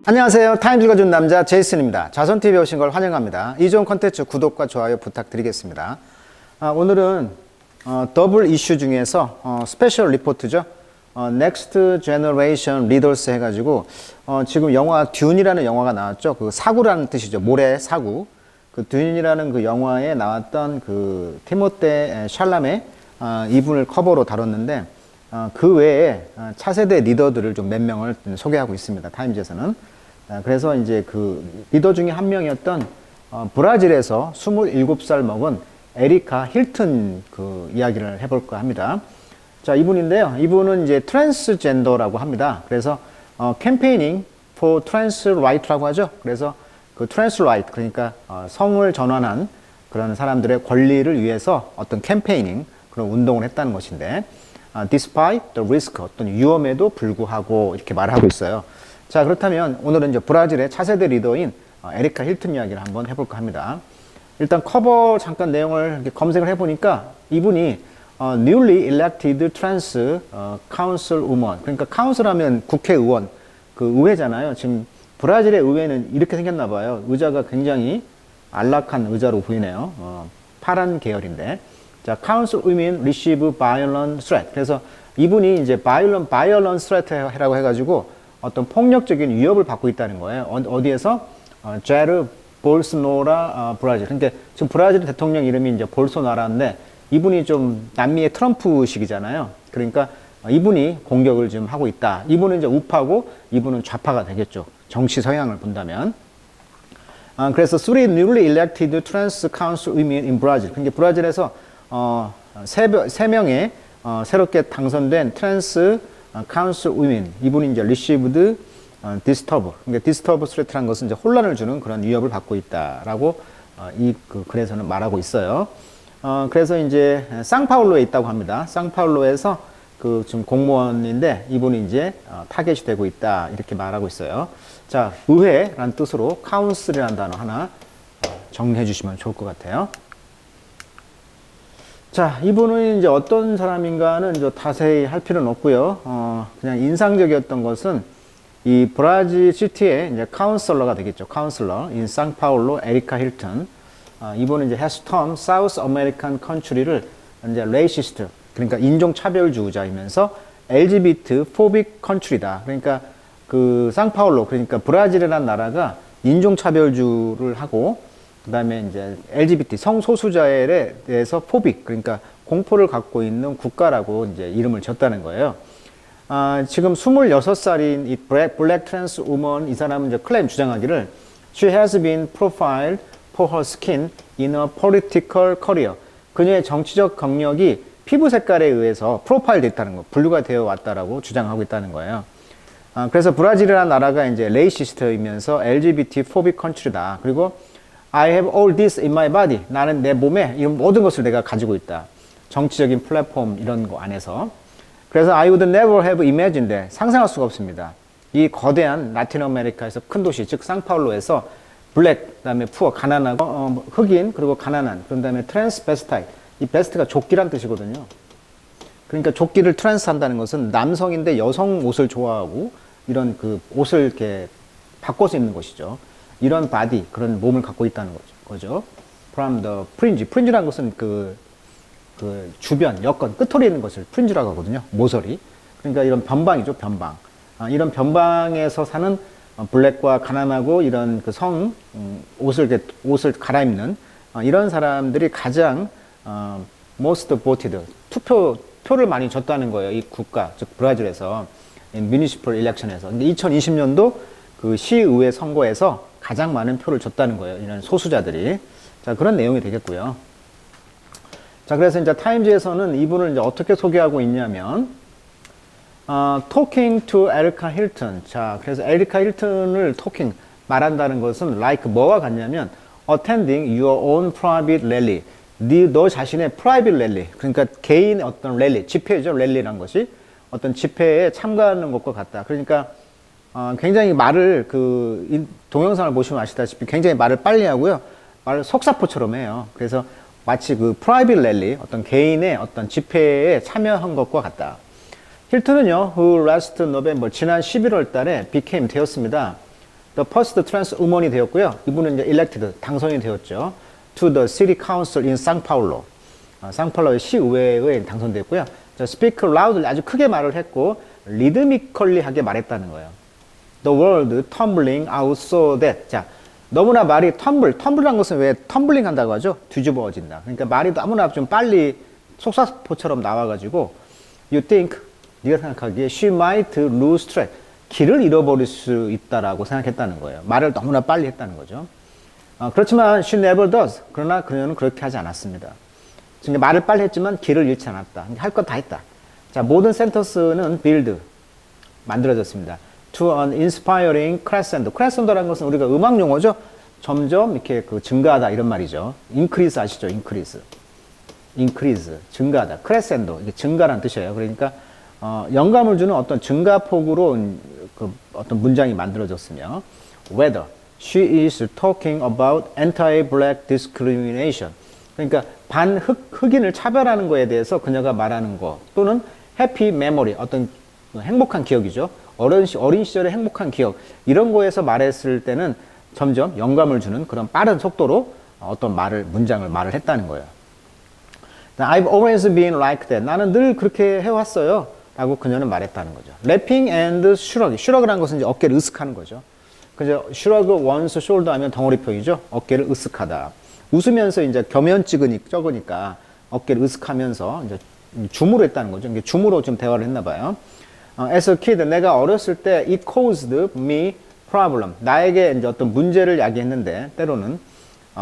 안녕하세요. 타임즈 읽어준 남자 제이슨입니다. 자선TV에 오신 걸 환영합니다. 이 좋은 컨텐츠 구독과 좋아요 부탁드리겠습니다. 오늘은 더블 이슈 중에서 스페셜 리포트죠. Next Generation Leaders 해가지고 지금 영화 듄이라는 영화가 나왔죠. 그 사구라는 뜻이죠. 모래 사구. 그 듄이라는 그 영화에 나왔던 그 티모테 샬라메 이분을 커버로 다뤘는데 그 외에 차세대 리더들을 좀 몇 명을 소개하고 있습니다. 타임즈에서는. 그래서 이제 그 리더 중에 한 명이었던 브라질에서 27살 먹은 에리카 힐튼 그 이야기를 해볼까 합니다. 자, 이분인데요. 이분은 이제 트랜스젠더라고 합니다. 그래서 캠페이닝 for trans right라고 하죠. 그래서 그 트랜스 라이트, 그러니까 성을 전환한 그런 사람들의 권리를 위해서 어떤 캠페이닝, 그런 운동을 했다는 것인데, despite the risk, 어떤 위험에도 불구하고 이렇게 말하고 있어요. 자, 그렇다면 오늘은 이제 브라질의 차세대 리더인 에리카 힐튼 이야기를 한번 해볼까 합니다. 일단 커버 잠깐 내용을 이렇게 검색을 해보니까 이분이 newly elected trans council woman, 그러니까 카운슬 하면 국회의원, 그 의회잖아요. 지금 브라질의 의회는 이렇게 생겼나 봐요. 의자가 굉장히 안락한 의자로 보이네요. 파란 계열인데. 자, council women receive violent threat. 그래서 이분이 이제 violent threat라고 해가지고 어떤 폭력적인 위협을 받고 있다는 거예요. 어디에서? 제르 볼소나로 브라질. 그러니까 지금 브라질 대통령 이름이 이제 볼소나로인데 이분이 좀 남미의 트럼프식이잖아요. 그러니까 이분이 공격을 지금 하고 있다. 이분은 이제 우파고 이분은 좌파가 되겠죠. 정치 성향을 본다면. 그래서 three newly elected trans council women in Brazil. 그러니까 브라질에서 세 명의 새롭게 당선된 트랜스 council women, 이분이 이제 received disturb. 그러니까 disturb threat라는 것은 이제 혼란을 주는 그런 위협을 받고 있다라고 이 그 글에서는 말하고 있어요. 그래서 이제 상파울로에 있다고 합니다. 상파울로에서 그 지금 공무원인데 이분이 이제 타겟이 되고 있다 이렇게 말하고 있어요. 자, 의회라는 뜻으로 council이라는 단어 하나 정리해 주시면 좋을 것 같아요. 자, 이분은 이제 어떤 사람인가는 이제 자세히 할 필요는 없고요. 그냥 인상적이었던 것은 이 브라질 시티의 이제 카운슬러가 되겠죠. 카운슬러 인 상파울로 에리카 힐튼. 이분은 이제 has termed South American country를 이제 racist, 그러니까 인종차별주의자이면서 LGBT phobic country다. 그러니까 그 상파울로, 그러니까 브라질이라는 나라가 인종차별주를 하고 그 다음에 이제 LGBT 성소수자에 대해서 포빅, 그러니까 공포를 갖고 있는 국가라고 이제 이름을 졌다는 거예요. 지금 26살인 이 블랙 트랜스 우먼, 이 사람은 이제 클레임 주장하기를 she has been profiled for her skin in a political career. 그녀의 정치적 경력이 피부 색깔에 의해서 프로파일 됐다는 거, 분류가 되어 왔다라고 주장하고 있다는 거예요. 그래서 브라질이라는 나라가 이제 레이시스트이면서 LGBT phobic country다. 그리고 I have all this in my body. 나는 내 몸에 이 모든 것을 내가 가지고 있다. 정치적인 플랫폼 이런 거 안에서. 그래서 I would never have imagined. 상상할 수가 없습니다. 이 거대한 라틴 아메리카에서 큰 도시, 즉 상파울로에서 블랙, 그다음에 푸어, 가난하고 흑인, 그리고 가난한, 그런 다음에 트랜스베스타이트. 이 베스트가 조끼란 뜻이거든요. 그러니까 조끼를 트랜스 한다는 것은 남성인데 여성 옷을 좋아하고 이런 그 옷을 이렇게 바꿔서 입는 것이죠. 이런 바디, 그런 몸을 갖고 있다는 거죠. From the fringe. fringe라는 것은 그 주변, 여건, 끝털이 있는 것을 fringe라고 하거든요. 모서리. 그러니까 이런 변방이죠, 변방. 이런 변방에서 사는 블랙과 가난하고 이런 그 옷을 갈아입는 이런 사람들이 가장 most voted, 표를 많이 줬다는 거예요. 이 국가, 즉 브라질에서 municipal election에서. 근데 2020년도 그 시의회 선거에서 가장 많은 표를 줬다는 거예요. 이런 소수자들이. 자, 그런 내용이 되겠고요. 자, 그래서 이제 타임즈에서는 이분을 이제 어떻게 소개하고 있냐면, talking to 에리카 힐튼. 자, 그래서 에리카 힐튼을 talking, 말한다는 것은 like 뭐와 같냐면, attending your own private rally. 너 자신의 private rally. 그러니까 개인의 어떤 랠리, 집회죠. 랠리란 것이. 어떤 집회에 참가하는 것과 같다. 그러니까, 굉장히 말을 동영상을 보시면 아시다시피 굉장히 말을 빨리 하고요. 말을 속사포처럼 해요. 그래서 마치 그 프라이빗 랠리, 어떤 개인의 어떤 집회에 참여한 것과 같다. 힐튼은요, who last November, 지난 11월 달에 became 되었습니다. The first trans woman이 되었고요. 이분은 이제 elected, 당선이 되었죠. To the city council in São Paulo. 상파울로의 시의회에 당선됐고요. Speak loudly, 아주 크게 말을 했고 rhythmically하게 말했다는 거예요. The world tumbling out so that. 자, 너무나 말이 텀블이라는 것은 왜 텀블링 한다고 하죠? 뒤집어진다. 그러니까 말이 너무나 좀 빨리 속사포처럼 나와가지고 you think, 네가 생각하기에 she might lose track. 길을 잃어버릴 수 있다라고 생각했다는 거예요. 말을 너무나 빨리 했다는 거죠. 그렇지만 she never does. 그러나 그녀는 그렇게 하지 않았습니다. 그러니까 말을 빨리 했지만 길을 잃지 않았다. 할 것 다 했다. 자, 모든 센터스는 build, 만들어졌습니다. To an inspiring crescendo. crescendo라는 것은 우리가 음악 용어죠. 점점 이렇게 그 증가하다 이런 말이죠. increase 아시죠? increase, 증가하다. crescendo, 이게 증가라는 뜻이에요. 그러니까 영감을 주는 어떤 증가폭으로 그 어떤 문장이 만들어졌으며, whether she is talking about anti-black discrimination. 그러니까 흑인을 차별하는 거에 대해서 그녀가 말하는 거, 또는 happy memory, 어떤 행복한 기억이죠. 어린 시절의 행복한 기억, 이런 거에서 말했을 때는 점점 영감을 주는 그런 빠른 속도로 어떤 문장을 말을 했다는 거예요. I've always been like that. 나는 늘 그렇게 해왔어요. 라고 그녀는 말했다는 거죠. Laughing and shrug. shrug라는 것은 이제 어깨를 으쓱하는 거죠. 그죠? shrug one's shoulder 하면 덩어리표이죠. 어깨를 으쓱하다. 웃으면서 이제 적으니까 어깨를 으쓱하면서 이제 줌으로 했다는 거죠. 이게 줌으로 좀 대화를 했나 봐요. As a kid, 내가 어렸을 때 it caused me problem. 나에게 이제 어떤 문제를 야기했는데 때로는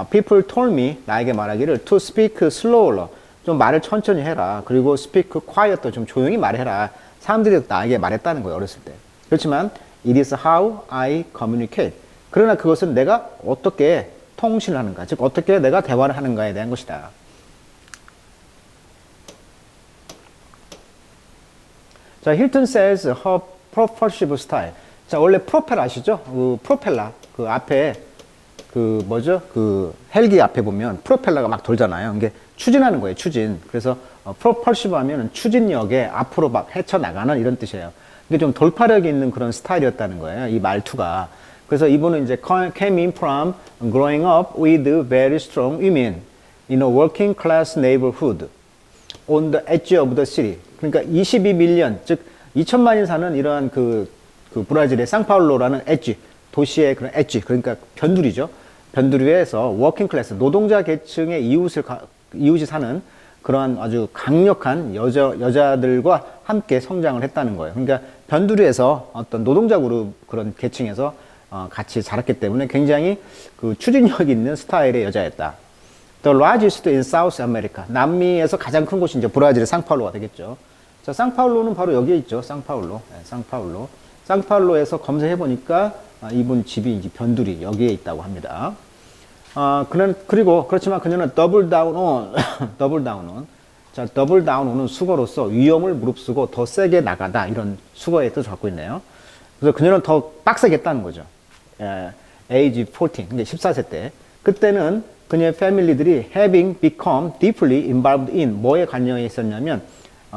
people told me, 나에게 말하기를 to speak slower. 좀 말을 천천히 해라. 그리고 speak quiet, 좀 조용히 말해라. 사람들이 나에게 말했다는 거예요, 어렸을 때. 그렇지만 it is how I communicate. 그러나 그것은 내가 어떻게 통신을 하는가, 즉 어떻게 내가 대화를 하는가에 대한 것이다. 자, 힐튼 says her propulsive style. 자, 원래 프로펠 아시죠? 그 프로펠러, 그 앞에 그 뭐죠? 그 헬기 앞에 보면 프로펠러가 막 돌잖아요. 이게 추진하는 거예요, 추진. 그래서 propulsive 하면은 추진력에 앞으로 막 헤쳐나가는 이런 뜻이에요. 이게 좀 돌파력이 있는 그런 스타일이었다는 거예요, 이 말투가. 그래서 이분은 이제 came in from growing up with very strong women in a working class neighborhood on the edge of the city. 그러니까 22밀리언, 즉 2천만이 사는 이러한 그 브라질의 상파울로라는 엣지, 도시의 그런 엣지, 그러니까 변두리죠. 변두리에서 워킹 클래스, 노동자 계층의 이웃이 사는 그러한 아주 강력한 여자들과 함께 성장을 했다는 거예요. 그러니까 변두리에서 어떤 노동자 그룹 그런 계층에서 같이 자랐기 때문에 굉장히 그 추진력 있는 스타일의 여자였다. The largest in South America. 남미에서 가장 큰 곳이 이제 브라질의 상파울로가 되겠죠. 자, 상파울로는 바로 여기에 있죠. 상파울로. 네, 상파울로. 상파울로에서 검색해 보니까 이분 집이 이제 변두리 여기에 있다고 합니다. 그리고 그렇지만 그녀는 double down on 자, double down on은 수거로서 위험을 무릅쓰고 더 세게 나가다, 이런 수거의 뜻을 갖고 있네요. 그래서 그녀는 더 빡세게 했다는 거죠. age 14, 그러니까 14세 때. 그때는 그녀의 패밀리들이 having become deeply involved in 뭐에 관여해 있었냐면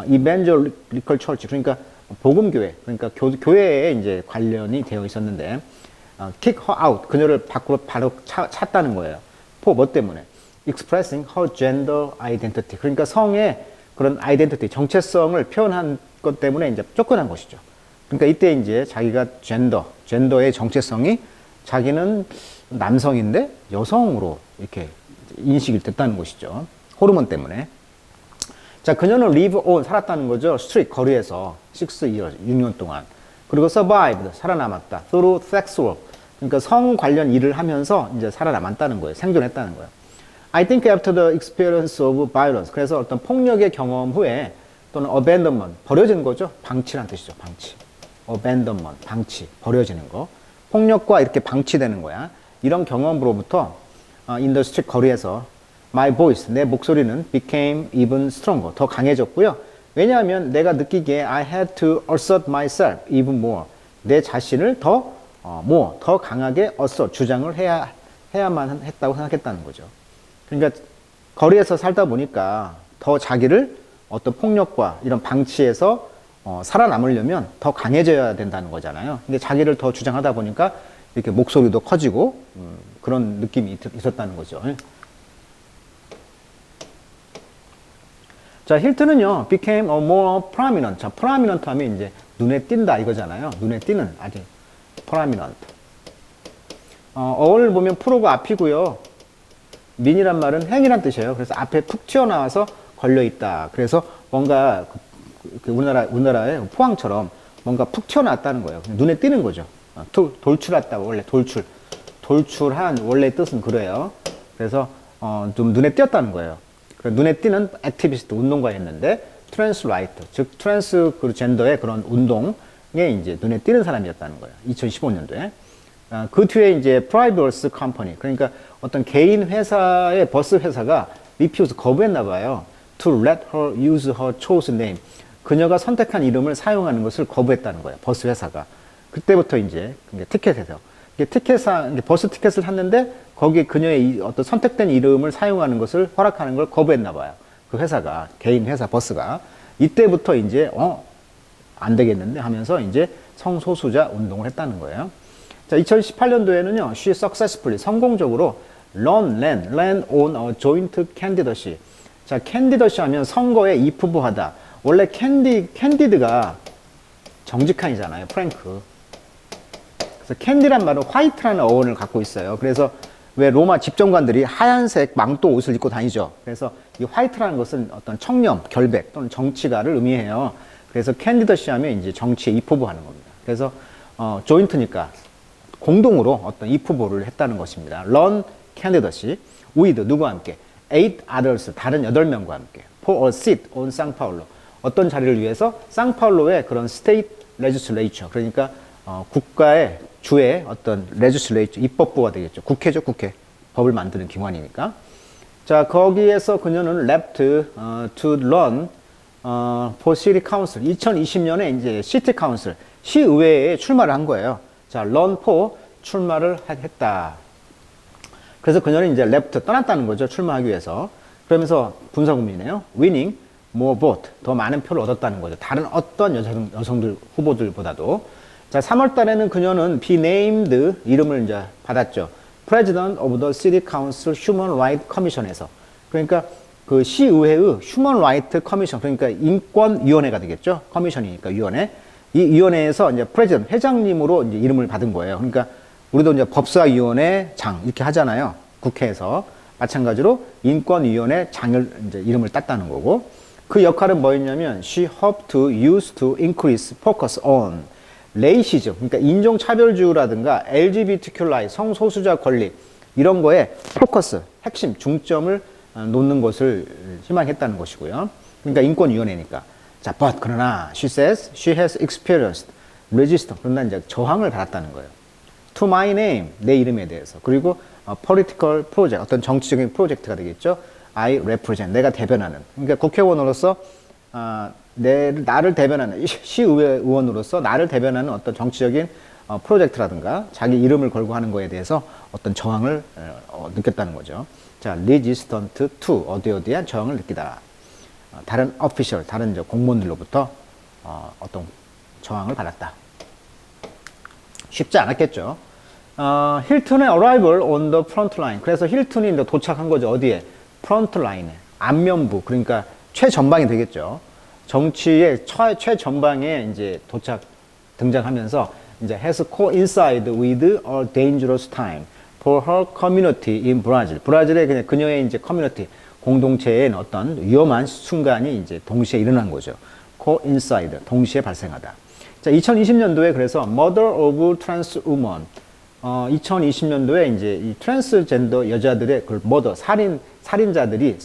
evangelical church, 그러니까 복음교회, 그러니까 교회에 이제 관련이 되어 있었는데 kick her out, 그녀를 밖으로 바로 찼다는 거예요. 뭐 때문에? expressing her gender identity, 그러니까 성의 그런 identity, 정체성을 표현한 것 때문에 이제 쫓겨난 것이죠. 그러니까 이때 이제 자기가 젠더의 정체성이 자기는 남성인데 여성으로 이렇게 인식이 됐다는 것이죠. 호르몬 때문에. 자, 그녀는 live on, 살았다는 거죠. street, 거리에서 6 years, 6년 동안. 그리고 survived, 살아남았다. through sex work, 그러니까 성 관련 일을 하면서 이제 살아남았다는 거예요. 생존했다는 거예요. I think after the experience of violence, 그래서 어떤 폭력의 경험 후에, 또는 abandonment, 버려지는 거죠. 방치란 뜻이죠. 방치. abandonment, 방치, 버려지는 거. 폭력과 이렇게 방치되는 거야. 이런 경험으로부터 in the street, 거리에서 my voice, 내 목소리는 became even stronger, 더 강해졌고요. 왜냐하면 내가 느끼기에 I had to assert myself even more, 내 자신을 더 강하게 assert, 주장을 해야만 했다고 생각했다는 거죠. 그러니까 거리에서 살다 보니까 더 자기를 어떤 폭력과 이런 방치에서 살아남으려면 더 강해져야 된다는 거잖아요. 근데 자기를 더 주장하다 보니까 이렇게 목소리도 커지고 그런 느낌이 있었다는 거죠. 자, 힐튼은요, became a more prominent. 자, prominent 하면 이제 눈에 띈다 이거잖아요. 눈에 띄는 아주 prominent. 어원을 보면 프로가 앞이고요. 민이란 말은 행이란 뜻이에요. 그래서 앞에 푹 튀어나와서 걸려있다. 그래서 뭔가 우리나라의 포항처럼 뭔가 푹 튀어나왔다는 거예요. 눈에 띄는 거죠. 돌출했다. 원래 돌출한 원래 뜻은 그래요. 그래서 좀 눈에 띄었다는 거예요. 눈에 띄는 액티비스트 운동가였는데 트랜스라이트 즉 트랜스젠더의 그런 운동에 이제 눈에 띄는 사람이었다는 거예요. 2015년도에 그 뒤에 이제 프라이버스 컴퍼니 그러니까 어떤 개인 회사의 버스 회사가 refuse 거부했나 봐요. To let her use her chosen name 그녀가 선택한 이름을 사용하는 것을 거부했다는 거예요. 버스 회사가 그때부터 이제 티켓에서 버스 티켓을 샀는데 거기에 그녀의 어떤 선택된 이름을 사용하는 것을 허락하는 걸 거부했나 봐요. 그 회사가 개인 회사 버스가 이때부터 이제 안 되겠는데 하면서 이제 성소수자 운동을 했다는 거예요. 자, 2018년도에는요, she successfully 성공적으로 ran on a joint candidacy. 자, candidacy 하면 선거에 입후보하다. 원래 캔디드가 정직한이잖아요, 프랭크. 그래서 캔디란 말은 화이트라는 어원을 갖고 있어요. 그래서 왜 로마 집정관들이 하얀색 망토 옷을 입고 다니죠. 그래서 이 화이트라는 것은 어떤 청렴, 결백 또는 정치가를 의미해요. 그래서 캔디더시 하면 이제 정치에 입후보하는 겁니다. 그래서 조인트니까 공동으로 어떤 입후보를 했다는 것입니다. Run candidacy with 누구와 함께? 8 others 다른 8명과 함께 for a seat on 상파울로 어떤 자리를 위해서 상파울로의 그런 state legislature 그러니까 국가의 주의 어떤 legislature 입법부가 되겠죠. 국회죠, 국회. 법을 만드는 기관이니까. 자, 거기에서 그녀는 left to run for city council. 2020년에 이제 city council, 시의회에 출마를 한 거예요. 자, run for 출마를 했다. 그래서 그녀는 이제 left 떠났다는 거죠. 출마하기 위해서. 그러면서 군사국민이네요. winning more vote. 더 많은 표를 얻었다는 거죠. 다른 어떤 여성들 후보들보다도. 자, 3월 달에는 그녀는 be named 이름을 이제 받았죠. President of the City Council Human Rights Commission에서. 그러니까 그 시의회의 Human Rights Commission 그러니까 인권위원회가 되겠죠. 커미션이니까 위원회. 이 위원회에서 이제 President 회장님으로 이제 이름을 받은 거예요. 그러니까 우리도 이제 법사위원회 장 이렇게 하잖아요. 국회에서 마찬가지로 인권위원회 장을 이제 이름을 땄다는 거고 그 역할은 뭐였냐면 she hoped to use to increase focus on 레이시즘, 그러니까 인종차별주의라든가 LGBTQI, 성소수자 권리 이런 거에 포커스, 핵심, 중점을 놓는 것을 희망했다는 것이고요. 그러니까 인권위원회니까. 자, but 그러나 she says she has experienced resistance. 그러나 이제 저항을 받았다는 거예요. To my name, 내 이름에 대해서. 그리고 political project, 어떤 정치적인 프로젝트가 되겠죠. I represent, 내가 대변하는. 그러니까 국회의원으로서 나를 대변하는 시의회 의원으로서 나를 대변하는 어떤 정치적인 프로젝트라든가 자기 이름을 걸고 하는 거에 대해서 어떤 저항을 느꼈다는 거죠. 자, resistant to 어디어디한 저항을 느끼다. 다른 official, 다른 공무원들로부터 어떤 저항을 받았다. 쉽지 않았겠죠. 힐튼의 arrival on the front line. 그래서 힐튼이 이제 도착한 거죠. 어디에? 프론트 라인에. 안면부. 그러니까 최전방이 되겠죠. 정치의 최전방에 이제 등장하면서 이제 has coincided with a dangerous time for her community in Brazil. 브라질의 그냥 그녀의 이제 커뮤니티 공동체의 어떤 위험한 순간이 이제 동시에 일어난 거죠. coincide 동시에 발생하다. 자, 2020년도에 그래서 murder of trans woman 2020년도에 이제 이 트랜스젠더 여자들의 그 murder 살인자들이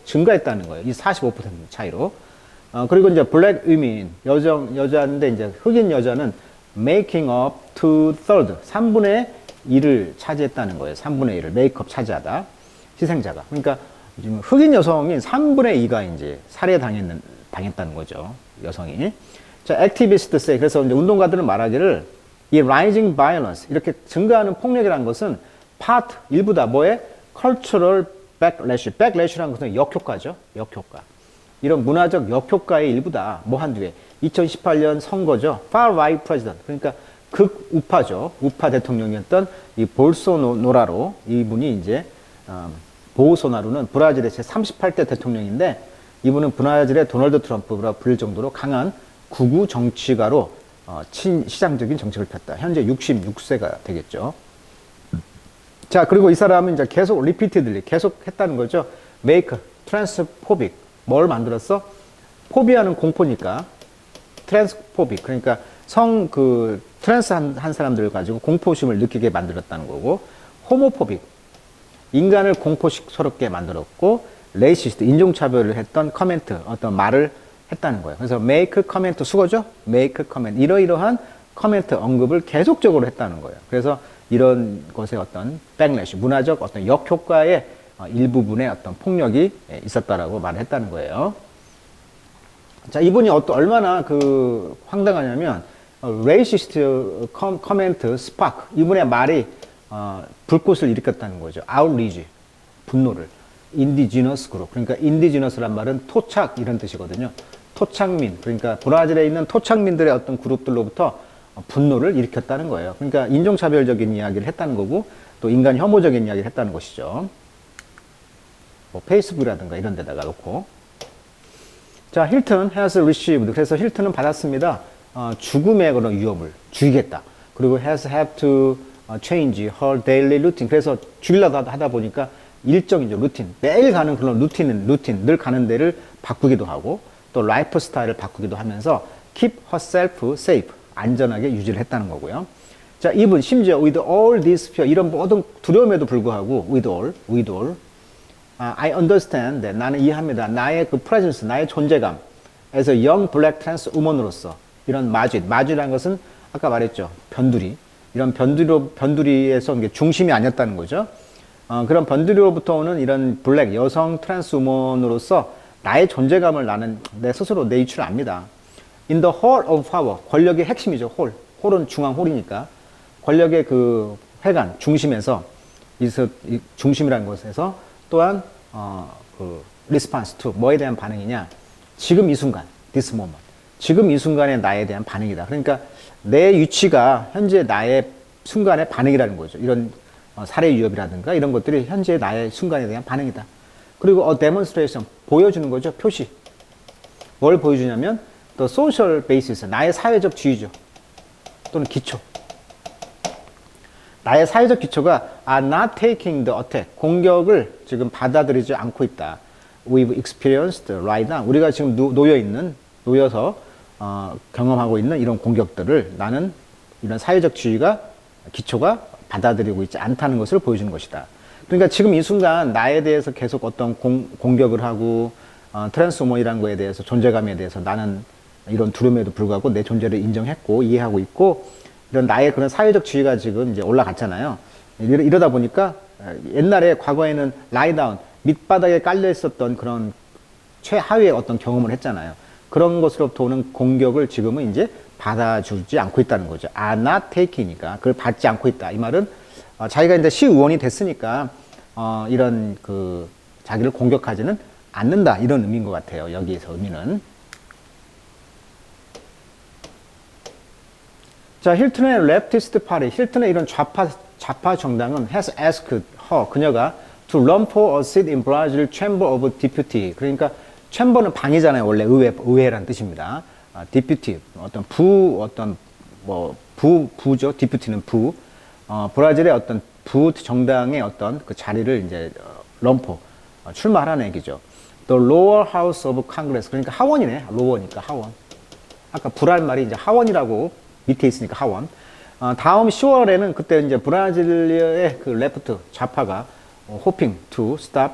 증가했다는 거예요. 이 45% 차이로. 그리고 이제 black women 여자인데 이제 흑인 여자는 making up 2/3 3분의 1을 차지했다는 거예요. 3분의 1을 메이크업 차지하다. 희생자가. 그러니까 지금 흑인 여성인 3분의 2가 이제 당했다는 거죠. 여성이. 자, activists say 그래서 이제 운동가들은 말하기를 이 rising violence 이렇게 증가하는 폭력이라는 것은 part 일부다. 뭐에? cultural backlash라는 것은 역효과죠. 역효과. 이런 문화적 역효과의 일부다. 뭐 한두 개. 2018년 선거죠. far right president. 그러니까 극우파죠. 우파 대통령이었던 이 볼소나로 이분이 이제 보우소나루는 브라질의 제38대 대통령인데 이분은 브라질의 도널드 트럼프라 불릴 정도로 강한 극우 정치가로 친시장적인 정책을 폈다. 현재 66세가 되겠죠. 자, 그리고 이 사람은 이제 계속 리피티들리 계속 했다는 거죠. make transphobic. 뭘 만들었어? 포비아는 공포니까 transphobic. 그러니까 트랜스 한 사람들 가지고 공포심을 느끼게 만들었다는 거고, 호모포빅. 인간을 공포스럽게 만들었고, 레이시스트, 인종차별을 했던 커멘트, 어떤 말을 했다는 거예요. 그래서 make comment, 수거죠? make comment. 이러이러한 커멘트 언급을 계속적으로 했다는 거예요. 그래서 이런 것의 어떤 백래시, 문화적 어떤 역효과의 일부분의 어떤 폭력이 있었다라고 말을 했다는 거예요. 자, 이분이 얼마나 황당하냐면, 레이시스트 커멘트 스파크. 이분의 말이, 불꽃을 일으켰다는 거죠. outrage. 분노를. 인디지너스 그룹. 그러니까 인디지너스란 말은 토착 이런 뜻이거든요. 토착민. 그러니까 브라질에 있는 토착민들의 어떤 그룹들로부터 분노를 일으켰다는 거예요. 그러니까 인종차별적인 이야기를 했다는 거고 또 인간 혐오적인 이야기를 했다는 것이죠. 뭐 페이스북이라든가 이런 데다가 놓고. 자, 힐튼 has received. 그래서 힐튼은 받았습니다. 죽음의 그런 위협을 죽이겠다. 그리고 has have to change her daily routine. 그래서 죽이려고 하다 보니까 일정이죠. 루틴. 매일 가는 그런 루틴, 늘 가는 데를 바꾸기도 하고 또 라이프 스타일을 바꾸기도 하면서 keep herself safe. 안전하게 유지를 했다는 거고요. 자, 이분 심지어 with all this fear. 이런 모든 두려움에도 불구하고 with all. I understand that. 나는 이해합니다. 나의 그 presence, 나의 존재감. as a young black trans woman으로서 이런 마쥐라는 것은 아까 말했죠. 변두리. 이런 변두리에서 중심이 아니었다는 거죠. 그런 변두리로부터 오는 이런 블랙 여성 트랜스 우먼으로서 나의 존재감을 나는 내 스스로 내 위치를 압니다. In the hall of power. 권력의 핵심이죠. 홀은 중앙 홀이니까. 권력의 그 회관, 중심에서, 중심이라는 곳에서 또한, response to. 뭐에 대한 반응이냐. 지금 이 순간. this moment. 지금 이 순간의 나에 대한 반응이다. 그러니까 내 위치가 현재 나의 순간의 반응이라는 거죠. 이런 살해 위협이라든가 이런 것들이 현재 나의 순간에 대한 반응이다. 그리고 demonstration. 보여주는 거죠. 표시. 뭘 보여주냐면 the social basis. 나의 사회적 지위죠. 또는 기초. 나의 사회적 기초가 are not taking the attack. 공격을 지금 받아들이지 않고 있다. We've experienced right now. 우리가 지금 놓여서 경험하고 있는 이런 공격들을 나는 이런 사회적 지위가 기초가 받아들이고 있지 않다는 것을 보여주는 것이다. 그러니까 지금 이 순간 나에 대해서 계속 어떤 공격을 하고 트랜스우먼이라는 거에 대해서 존재감에 대해서 나는 이런 두려움에도 불구하고 내 존재를 인정했고 이해하고 있고 이런 나의 그런 사회적 지위가 지금 이제 올라갔잖아요. 이러다 보니까 옛날에 과거에는 라이다운 밑바닥에 깔려 있었던 그런 최하위의 어떤 경험을 했잖아요. 그런 것으로부터 오는 공격을 지금은 이제 받아주지 않고 있다는 거죠. are not taking이니까 그걸 받지 않고 있다. 이 말은 자기가 이제 시의원이 됐으니까 이런 자기를 공격하지는 않는다. 이런 의미인 것 같아요. 여기에서 의미는. 자, 힐튼의 레프티스트 파리, 힐튼의 이런 좌파 정당은 has asked her, 그녀가 to run for a seat in Brazil Chamber of Deputy. 그러니까 챔버는 방이잖아요. 원래 의회란 뜻입니다. deputy, 부죠. deputy는 부. 브라질의 어떤 부 정당의 어떤 그 자리를 이제 출마하라는 얘기죠. The lower house of Congress. 그러니까 하원이네. lower니까 하원. 아까 부랄 말이 이제 하원이라고 밑에 있으니까 하원. 다음 10월에는 그때 이제 브라질리아의 그 레프트 좌파가 hoping to stop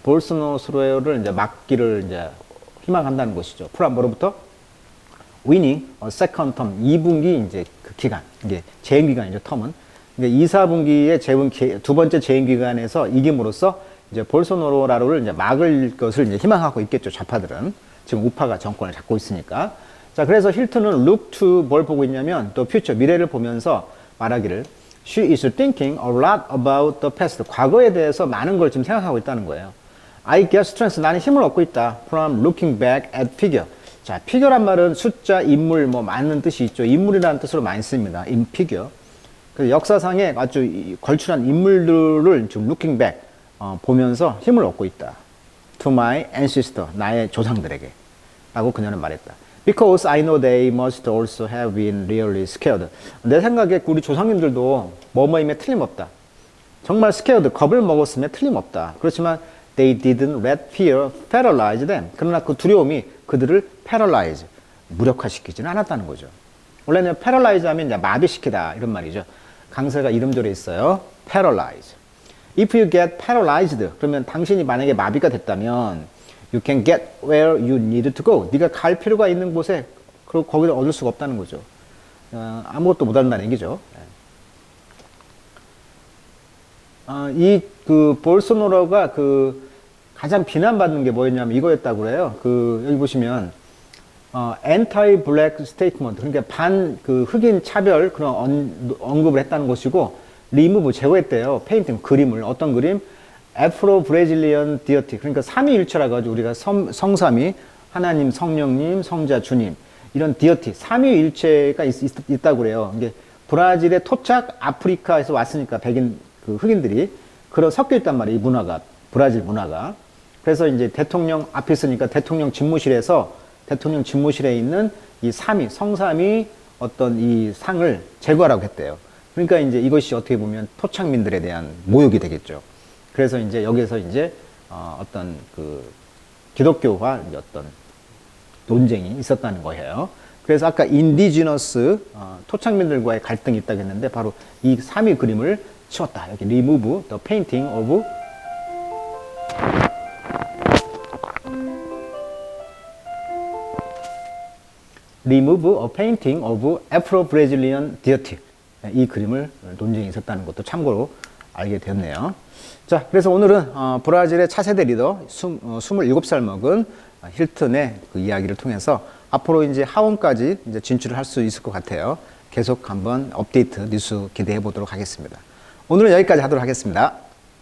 볼소나로를 이제 막기를 이제 희망한다는 것이죠. 뭐로부터? winning a second term. 2분기 이제 그 기간. 이게 재임 기간이죠. 텀은. 그러니까 2, 4분기의 두 번째 재임 기간에서 이김으로써 이제 볼소나로를 이제 막을 것을 이제 희망하고 있겠죠. 좌파들은. 지금 우파가 정권을 잡고 있으니까. 자, 그래서 힐튼은 look to 뭘 보고 있냐면 또 future, 미래를 보면서 말하기를 she is thinking a lot about the past. 과거에 대해서 많은 걸 지금 생각하고 있다는 거예요. I get strength. 나는 힘을 얻고 있다. From looking back at figure. 자, 피규어란 말은 숫자, 인물 뭐 많은 뜻이 있죠. 인물이라는 뜻으로 많이 씁니다. 피규어. 그래서 역사상에 아주 걸출한 인물들을 지금 looking back 보면서 힘을 얻고 있다. To my ancestor, 나의 조상들에게 라고 그녀는 말했다. Because I know they must also have been really scared. 내 생각에 우리 조상님들도 뭐뭐임에 틀림없다. 정말 scared, 겁을 먹었음에 틀림없다. 그렇지만 they didn't let fear paralyze them. 그러나 그 두려움이 그들을 paralyze, 무력화시키지는 않았다는 거죠. 원래는 paralyze 하면 이제 마비시키다 이런 말이죠. 강세가 이름절에 있어요. paralyze. If you get paralyzed, 그러면 당신이 만약에 마비가 됐다면 you can get where you need to go. 네가 갈 필요가 있는 곳에 거기를 얻을 수가 없다는 거죠. 아무것도 못 한다는 얘기죠. 이 볼소나로가 가장 비난받는 게 뭐였냐면 이거였다고 그래요. 여기 보시면 anti-black statement, 그러니까 흑인 차별 그런 언급을 했다는 것이고, remove 제거했대요. 페인팅 그림을. 어떤 그림? Afro-Brazilian deity, 그러니까 삼위일체라 가지고 우리가 성삼위, 하나님, 성령님, 성자, 주님, 이런 deity, 삼위일체가 있다고 그래요. 이게 브라질의 토착 아프리카에서 왔으니까 백인 흑인들이 그런 섞여 있단 말이에요. 이 문화가, 브라질 문화가. 그래서 이제 대통령 앞에 있으니까 대통령 집무실에 있는 이 삼위, 성삼위 어떤 이 상을 제거하라고 했대요. 그러니까 이제 이것이 어떻게 보면 토착민들에 대한 모욕이 되겠죠. 그래서 이제 여기서 이제 어떤 기독교와 어떤 논쟁이 있었다는 거예요. 그래서 아까 인디지너스 토착민들과의 갈등이 있다고 했는데 바로 이 삼위 그림을 치웠다. 여기 remove the painting of Afro-Brazilian deity. 이 그림을 논쟁이 있었다는 것도 참고로 알게 되었네요. 자, 그래서 오늘은 브라질의 차세대 리더 27살 먹은 힐튼의 그 이야기를 통해서 앞으로 이제 하원까지 이제 진출을 할 수 있을 것 같아요. 계속 한번 업데이트 뉴스 기대해 보도록 하겠습니다. 오늘은 여기까지 하도록 하겠습니다.